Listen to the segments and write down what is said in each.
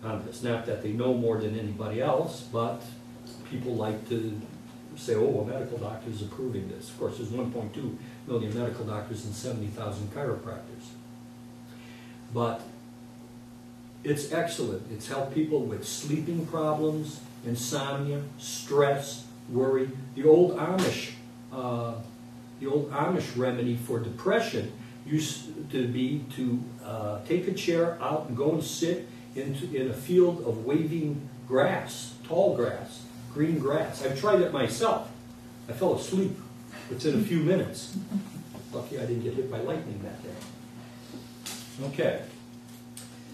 on this. Not that they know more than anybody else, but people like to say, oh, a medical doctor is approving this. Of course, there's 1.2 million medical doctors and 70,000 chiropractors. But it's excellent. It's helped people with sleeping problems, insomnia, stress, worry. The old Amish remedy for depression used to be to take a chair out and go and sit in a field of waving grass, tall grass, green grass. I've tried it myself. I fell asleep within a few minutes. Lucky I didn't get hit by lightning that day. Okay.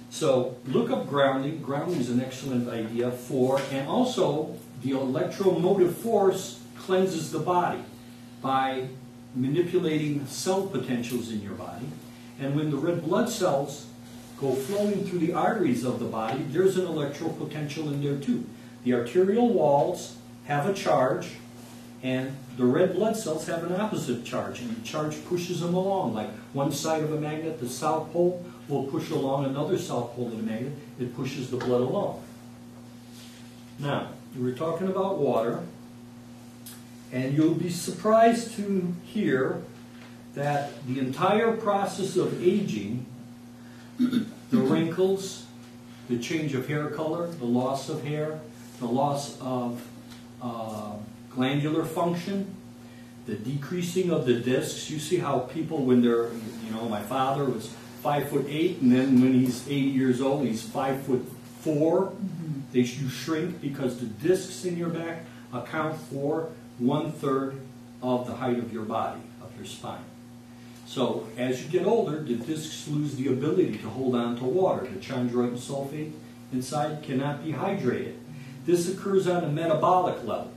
So look up grounding. Grounding is an excellent idea for, and also the electromotive force cleanses the body by manipulating cell potentials in your body. And when the red blood cells go flowing through the arteries of the body, there's an electrical potential in there too. The arterial walls have a charge, and the red blood cells have an opposite charge, and the charge pushes them along. Like one side of a magnet, the south pole, will push along another south pole of the magnet. It pushes the blood along. Now, we were talking about water, and you'll be surprised to hear that the entire process of aging, the wrinkles, the change of hair color, the loss of hair, the loss of glandular function, the decreasing of the discs. You see how people, when they're, my father was 5'8", and then when he's 80 years old, he's 5'4". You shrink because the discs in your back account for 1/3 of the height of your body, of your spine. So as you get older, the discs lose the ability to hold on to water. The chondroitin sulfate inside cannot be hydrated. This occurs on a metabolic level.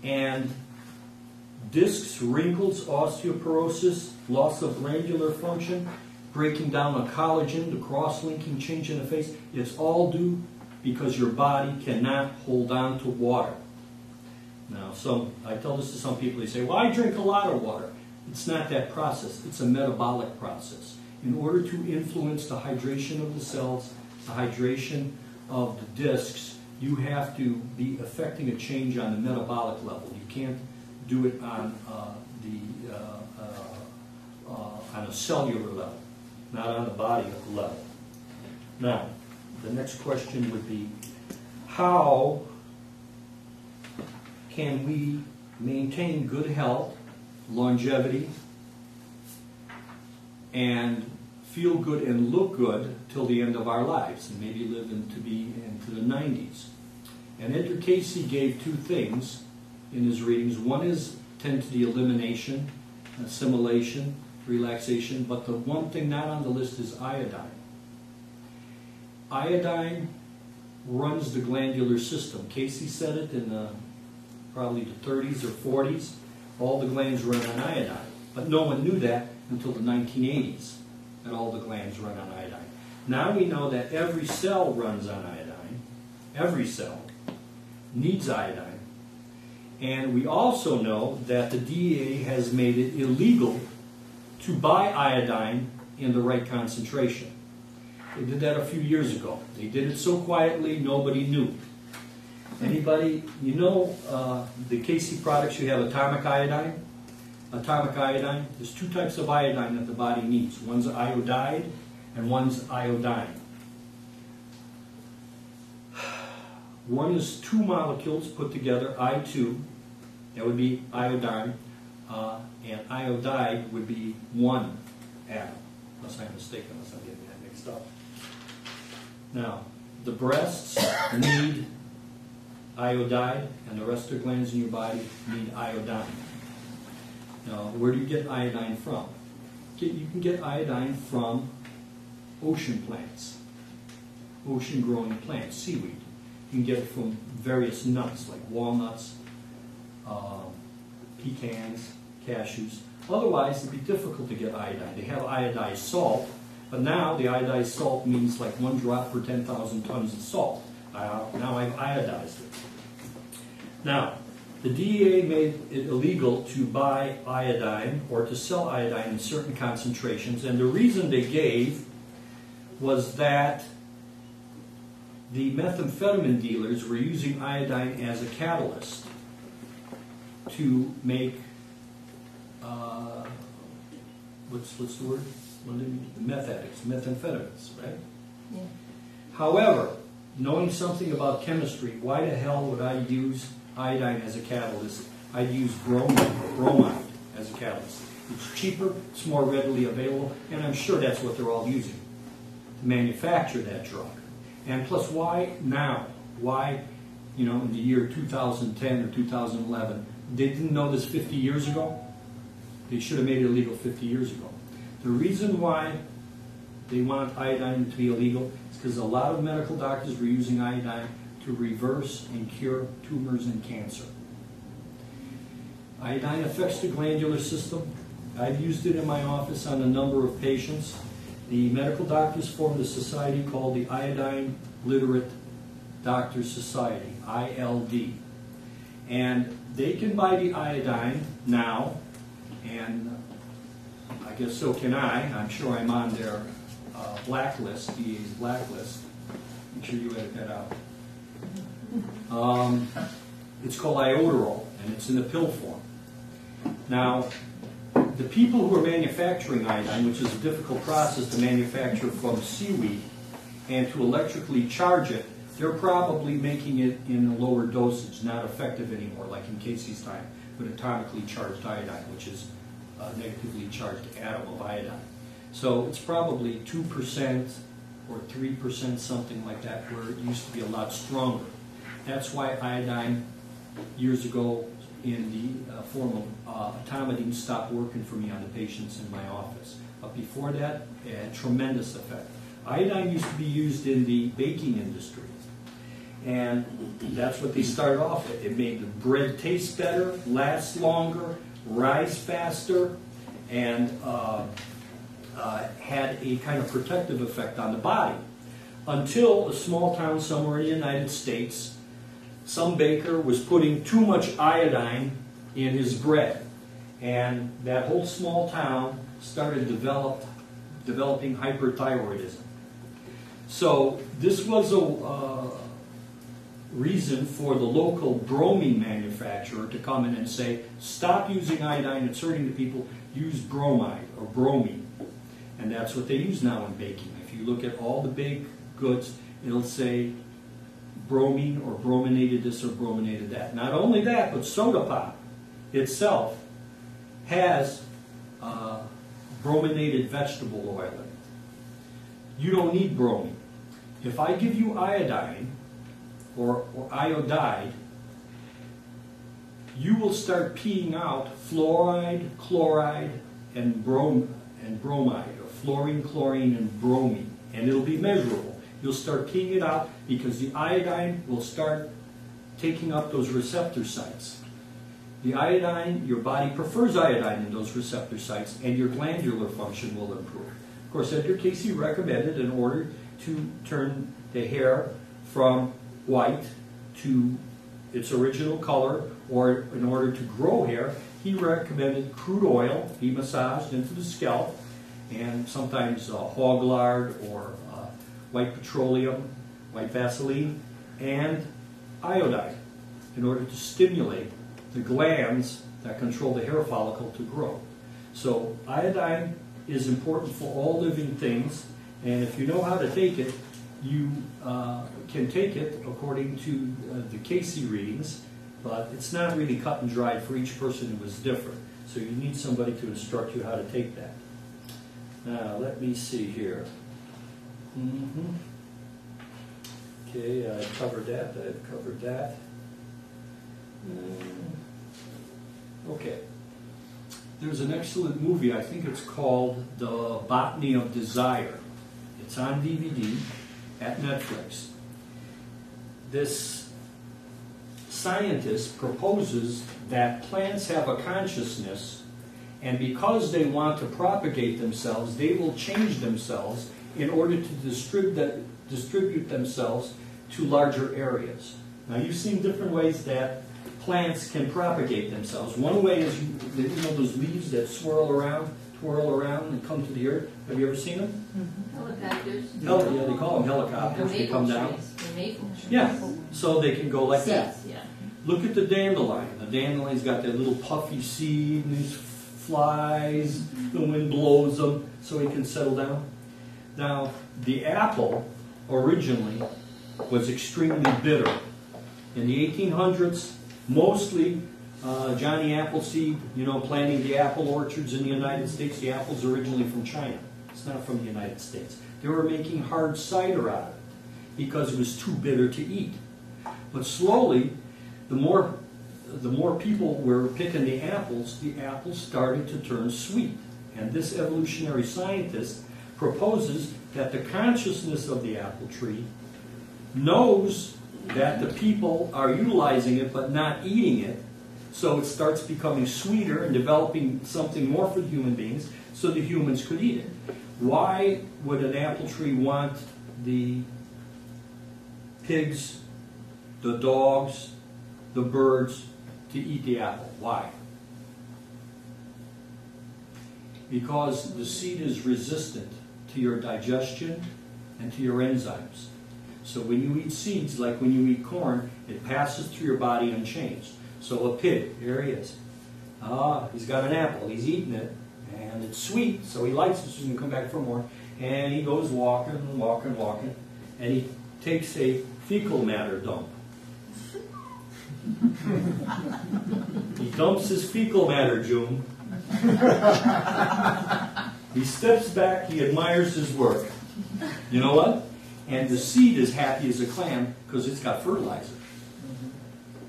And discs, wrinkles, osteoporosis, loss of glandular function, breaking down of collagen, the cross-linking change in the face, it's all due because your body cannot hold on to water. Now, I tell this to some people, they say, well, I drink a lot of water. It's not that process. It's a metabolic process. In order to influence the hydration of the cells, the hydration of the discs, you have to be affecting a change on the metabolic level. You can't do it on a cellular level, not on the body level. Now, the next question would be, how can we maintain good health, longevity, and feel good and look good till the end of our lives, and maybe live into the 90s? And Edgar Cayce gave two things in his readings. One is tend to the elimination, assimilation, relaxation, but the one thing not on the list is iodine. Iodine runs the glandular system. Cayce said it in probably the 30s or 40s. All the glands run on iodine. But no one knew that until the 1980s, that all the glands run on iodine. Now we know that every cell runs on iodine. Every cell needs iodine. And we also know that the DEA has made it illegal to buy iodine in the right concentration. They did that a few years ago. They did it so quietly, nobody knew. Anybody, the Cayce products, you have atomic iodine. Atomic iodine, there's two types of iodine that the body needs. One's iodide and one's iodine. One is two molecules put together, I2, that would be iodine, and iodide would be one atom, unless I'm mistaken, unless I'm getting that mixed up. Now, the breasts need iodide, and the rest of the glands in your body need iodine. Now, where do you get iodine from? You can get iodine from ocean plants, ocean-growing plants, seaweed. You can get it from various nuts, like walnuts, pecans, cashews. Otherwise, it'd be difficult to get iodine. They have iodized salt, but now the iodized salt means like 1 drop per 10,000 tons of salt. Now I've iodized it. Now, the DEA made it illegal to buy iodine or to sell iodine in certain concentrations, and the reason they gave was that the methamphetamine dealers were using iodine as a catalyst to make, what's the word? Meth addicts, methamphetamines, right? Yeah. However, knowing something about chemistry, why the hell would I use iodine as a catalyst? I'd use bromide as a catalyst. It's cheaper, it's more readily available, and I'm sure that's what they're all using to manufacture that drug. And plus, why now? Why, in the year 2010 or 2011? They didn't know this 50 years ago? They should have made it illegal 50 years ago. The reason why they want iodine to be illegal is because a lot of medical doctors were using iodine to reverse and cure tumors and cancer. Iodine affects the glandular system. I've used it in my office on a number of patients. The medical doctors formed a society called the Iodine Literate Doctors Society, ILD. And they can buy the iodine now, and I guess so can I. I'm sure I'm on their blacklist, DA's blacklist. Make sure you edit that out. It's called iodoral, and it's in the pill form. Now, the people who are manufacturing iodine, which is a difficult process to manufacture from seaweed and to electrically charge it, they're probably making it in a lower dosage, not effective anymore, like in Casey's time, with atomically charged iodine, which is a negatively charged atom of iodine. So it's probably 2% or 3%, something like that, where it used to be a lot stronger. That's why iodine, years ago, in the form of etomidine, stopped working for me on the patients in my office. But before that, it had tremendous effect. Iodine used to be used in the baking industry. And that's what they started off with. It made the bread taste better, last longer, rise faster, and had a kind of protective effect on the body. Until a small town somewhere in the United States, some baker was putting too much iodine in his bread. And that whole small town started developing hyperthyroidism. So this was a reason for the local bromine manufacturer to come in and say, stop using iodine, it's hurting the people, use bromide or bromine. And that's what they use now in baking. If you look at all the big goods, it'll say bromine or brominated this or brominated that. Not only that, but soda pop itself has brominated vegetable oil in it. You don't need bromine. If I give you iodine or iodide, you will start peeing out fluoride, chloride, and bromide, or fluorine, chlorine, and bromine, and it'll be measurable. You'll start peeing it out because the iodine will start taking up those receptor sites. The iodine, your body prefers iodine in those receptor sites, and your glandular function will improve. Of course, Edgar Casey recommended, in order to turn the hair from white to its original color, or in order to grow hair, he recommended crude oil be massaged into the scalp, and sometimes hog lard or white petroleum, white Vaseline, and iodine in order to stimulate the glands that control the hair follicle to grow. So iodine is important for all living things, and if you know how to take it, you can take it according to the Casey readings, but it's not really cut and dried. For each person it was different. So you need somebody to instruct you how to take that. Now, let me see here. Okay, I've covered that. I've covered that. Okay. There's an excellent movie. I think it's called The Botany of Desire. It's on DVD at Netflix. This scientist proposes that plants have a consciousness, and because they want to propagate themselves, they will change themselves in order to distribute themselves to larger areas. Now, you've seen different ways that plants can propagate themselves. One way is, you know those leaves that twirl around and come to the earth? Have you ever seen them? Helicopters. Yeah, they call them helicopters. They come down. Trees. maple tree. Yeah, so they can go like that. Seeds, yeah. Look at the dandelion. The dandelion's got that little puffy seed, and these flies, the wind blows them, so he can settle down. Now, the apple originally was extremely bitter. In the 1800s, mostly Johnny Appleseed, planting the apple orchards in the United States. The apple's originally from China. It's not from the United States. They were making hard cider out of it because it was too bitter to eat. But slowly, the more people were picking the apples started to turn sweet. And this evolutionary scientist proposes that the consciousness of the apple tree knows that the people are utilizing it but not eating it, so it starts becoming sweeter and developing something more for human beings so the humans could eat it. Why would an apple tree want the pigs, the dogs, the birds to eat the apple? Why? Because the seed is resistant to your digestion and to your enzymes. So when you eat seeds, like when you eat corn, it passes through your body unchanged. So a pig, here he is. He's got an apple, he's eating it, and it's sweet, so he likes it, so he can come back for more. And he goes walking, and he takes a fecal matter dump. He dumps his fecal matter, June. He steps back, he admires his work. You know what? And the seed is happy as a clam because it's got fertilizer.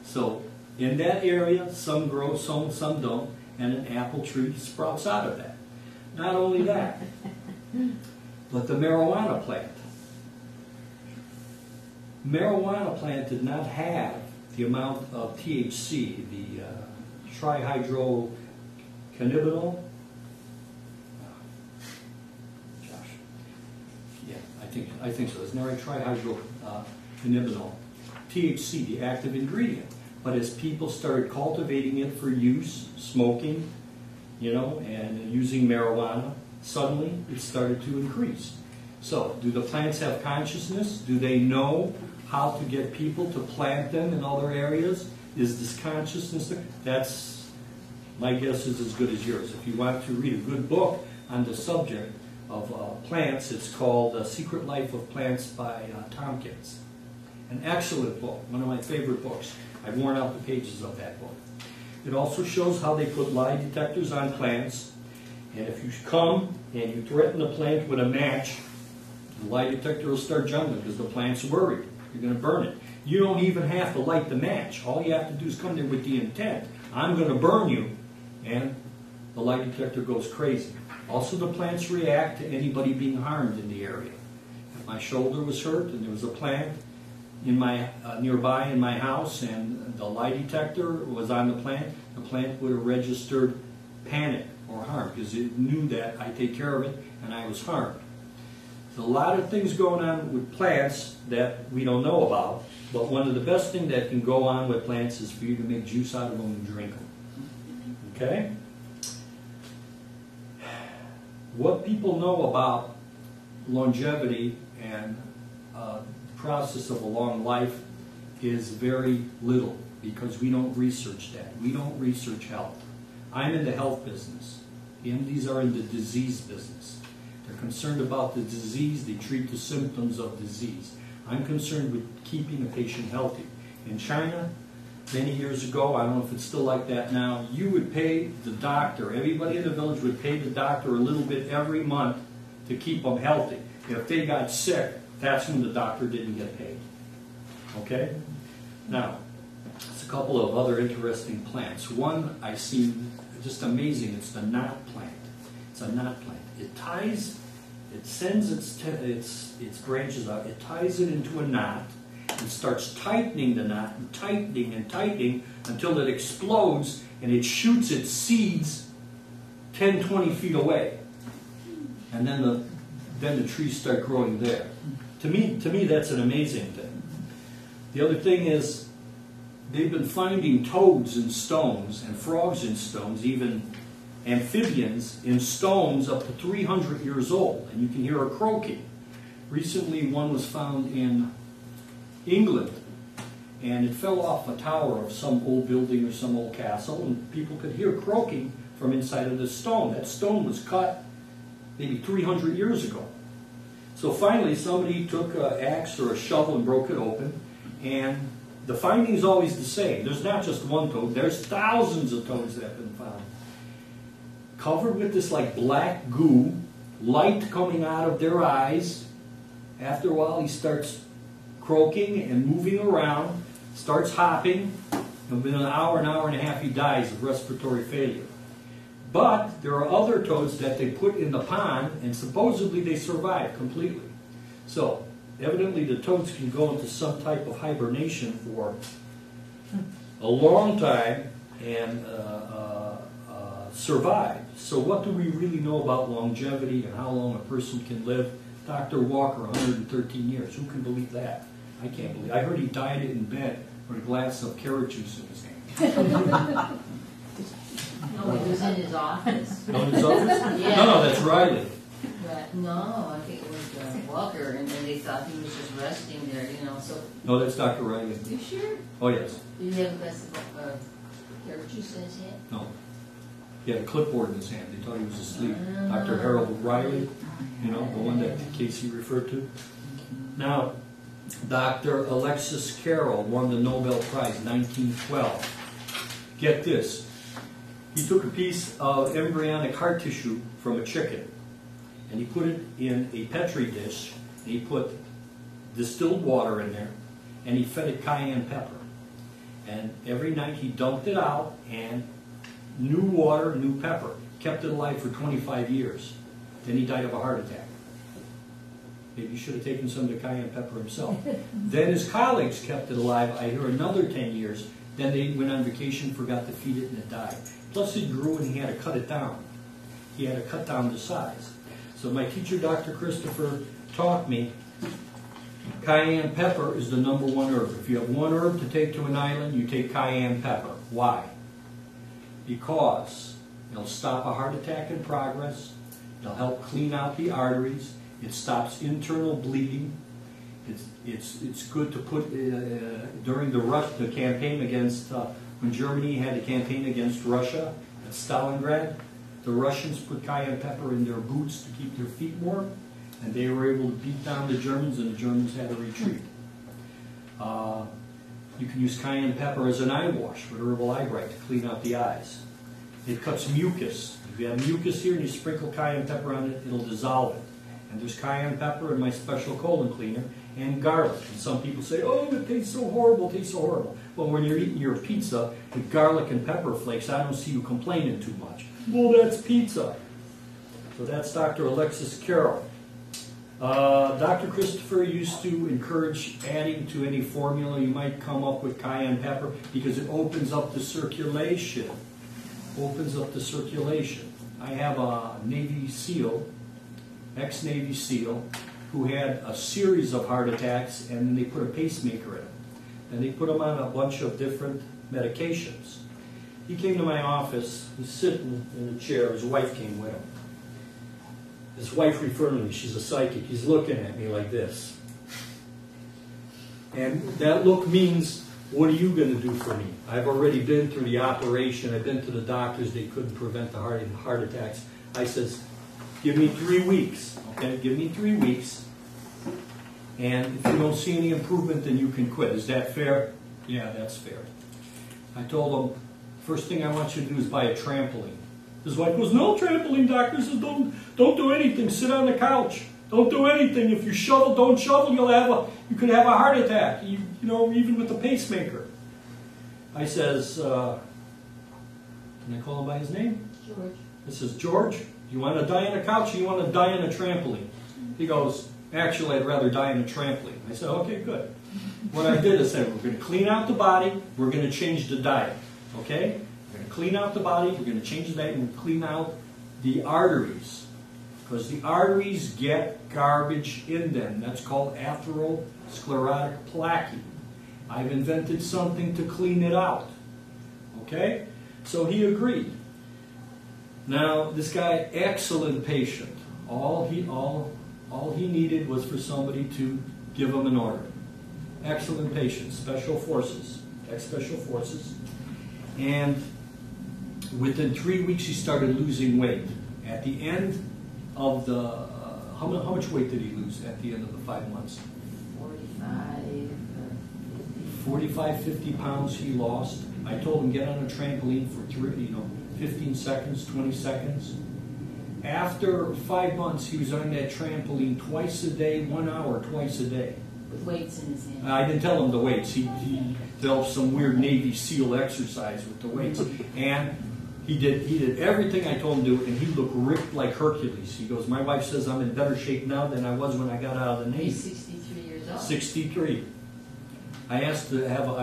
So in that area, some grow, some don't, and an apple tree sprouts out of that. Not only that, but the marijuana plant. Marijuana plant did not have the amount of THC, the trihydrocannabinol. I think so. It's not right, trihydrocannabinol. THC, the active ingredient. But as people started cultivating it for use, smoking, and using marijuana, suddenly it started to increase. So, do the plants have consciousness? Do they know how to get people to plant them in other areas? Is this consciousness there? That's, my guess is as good as yours. If you want to read a good book on the subject of plants, it's called Secret Life of Plants by Tompkins. An excellent book, one of my favorite books. I've worn out the pages of that book. It also shows how they put lie detectors on plants, and if you come and you threaten the plant with a match, the lie detector will start jumping because the plant's worried. You're going to burn it. You don't even have to light the match. All you have to do is come there with the intent, I'm going to burn you, and the lie detector goes crazy. Also, the plants react to anybody being harmed in the area. If my shoulder was hurt and there was a plant in my nearby in my house and the lie detector was on the plant would have registered panic or harm because it knew that I take care of it and I was harmed. There's a lot of things going on with plants that we don't know about, but one of the best things that can go on with plants is for you to make juice out of them and drink them. Okay? What people know about longevity and process of a long life is very little because we don't research that. We don't research health. I'm in the health business. The MDs are in the disease business. They're concerned about the disease. They treat the symptoms of disease. I'm concerned with keeping a patient healthy. In China, many years ago, I don't know if it's still like that now, you would pay the doctor, everybody in the village would pay the doctor a little bit every month to keep them healthy. If they got sick, that's when the doctor didn't get paid. Okay? Now, there's a couple of other interesting plants. One I see just amazing, it's the knot plant. It's a knot plant. It sends its branches out, it ties it into a knot, and starts tightening the knot, and tightening until it explodes, and it shoots its seeds 10, 20 feet away. And then the trees start growing there. To me, that's an amazing thing. The other thing is, they've been finding toads in stones, and frogs in stones, even amphibians in stones up to 300 years old, and you can hear a croaking. Recently, one was found in England, and it fell off a tower of some old building or some old castle, and people could hear croaking from inside of the stone. That stone was cut maybe 300 years ago. So finally somebody took an axe or a shovel and broke it open, and the finding is always the same. There's not just one toad, there's thousands of toads that have been found. Covered with this like black goo, light coming out of their eyes. After a while he starts croaking and moving around, starts hopping, and within an hour and a half he dies of respiratory failure. But there are other toads that they put in the pond, and supposedly they survive completely. So evidently the toads can go into some type of hibernation for a long time and survive. So what do we really know about longevity and how long a person can live? Dr. Walker, 113 years. Who can believe that? I can't believe it. I heard he died in bed with a glass of carrot juice in his hand. No, it was in his office. No, in his office? Yeah. No, that's Riley. But no, I think it was Walker, and then they thought he was just resting there, you know, so. No, that's Dr. Riley. You sure? Oh, yes. Did he have a glass of carrot juice in his hand? No. He had a clipboard in his hand. They thought he was asleep. Dr. Harold Riley, you know, the one that Casey referred to. Now, Dr. Alexis Carrel won the Nobel Prize in 1912. Get this. He took a piece of embryonic heart tissue from a chicken, and he put it in a Petri dish, and he put distilled water in there, and he fed it cayenne pepper. And every night he dumped it out, and new water, new pepper, kept it alive for 25 years. Then he died of a heart attack. Maybe he should have taken some of the cayenne pepper himself. Then his colleagues kept it alive, I hear, another 10 years. Then they went on vacation, forgot to feed it, and it died. Plus it grew and he had to cut it down. He had to cut down the size. So my teacher, Dr. Christopher, taught me cayenne pepper is the #1 herb. If you have one herb to take to an island, you take cayenne pepper. Why? Because it'll stop a heart attack in progress, it'll help clean out the arteries, it stops internal bleeding, it's good to put during the campaign against, when Germany had a campaign against Russia at Stalingrad, the Russians put cayenne pepper in their boots to keep their feet warm, and they were able to beat down the Germans, and the Germans had to retreat. You can use cayenne pepper as an eye wash with herbal eye bright to clean out the eyes. It cuts mucus. If you have mucus here and you sprinkle cayenne pepper on it, it'll dissolve it. And there's cayenne pepper in my special colon cleaner, and garlic. And some people say, oh, it tastes so horrible, it tastes so horrible. Well, when you're eating your pizza with garlic and pepper flakes, I don't see you complaining too much. Well, that's pizza. So that's Dr. Alexis Carrel. Dr. Christopher used to encourage adding to any formula you might come up with cayenne pepper because it opens up the circulation. Opens up the circulation. I have a Navy SEAL, ex-Navy SEAL, who had a series of heart attacks, and then they put a pacemaker in him. And they put him on a bunch of different medications. He came to my office, he's sitting in a chair, his wife came with him. His wife referred to me, she's a psychic, he's looking at me like this. And that look means, what are you going to do for me? I've already been through the operation, I've been to the doctors, they couldn't prevent the heart attacks. I says, give me 3 weeks, okay? Give me 3 weeks. And if you don't see any improvement, then you can quit. Is that fair? Yeah, that's fair. I told him, first thing I want you to do is buy a trampoline. His wife goes, no trampoline, doctor. He says, don't do anything. Sit on the couch. Don't do anything. If you shovel, don't shovel, you could have a heart attack. You know, even with the pacemaker. I says, can I call him by his name? George. I says, George, you want to die on a couch or you want to die on a trampoline? He goes, actually, I'd rather die on a trampoline. I said, okay, good. What I did is said, we're going to clean out the body, we're going to change the diet. Okay? We're going to clean out the body, we're going to change the diet, and clean out the arteries. Because the arteries get garbage in them. That's called atherosclerotic plaque. I've invented something to clean it out. Okay? So he agreed. Now, this guy, excellent patient. All he needed was for somebody to give him an order. excellent patient, special forces, ex-special forces. And within 3 weeks, he started losing weight. At the end of the, how much weight did he lose at the end of the 5 months? 45, 50 pounds he lost. I told him get on a trampoline for 15 seconds, 20 seconds. After 5 months, he was on that trampoline twice a day, 1 hour, twice a day. With weights in his hand. I didn't tell him the weights. He developed some weird Navy SEAL exercise with the weights. And he did everything I told him to do, and he looked ripped like Hercules. He goes, my wife says I'm in better shape now than I was when I got out of the Navy. He's 63 years old. 63. I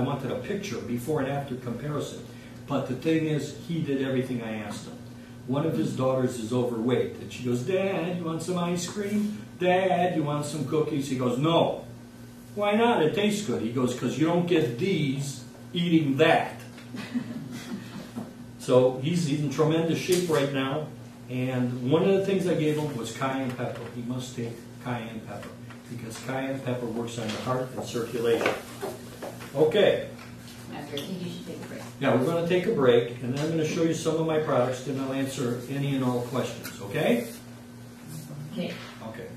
wanted a picture, before and after comparison. But the thing is, he did everything I asked him. One of his daughters is overweight, and she goes, Dad, you want some ice cream? Dad, you want some cookies? He goes, no. Why not? It tastes good. He goes, because you don't get these eating that. So he's in tremendous shape right now. And one of the things I gave him was cayenne pepper. He must take cayenne pepper, because cayenne pepper works on the heart and circulation. Okay. After, I think you should take a break. Now we're going to take a break, and then I'm going to show you some of my products, and I'll answer any and all questions, okay? Okay. Okay.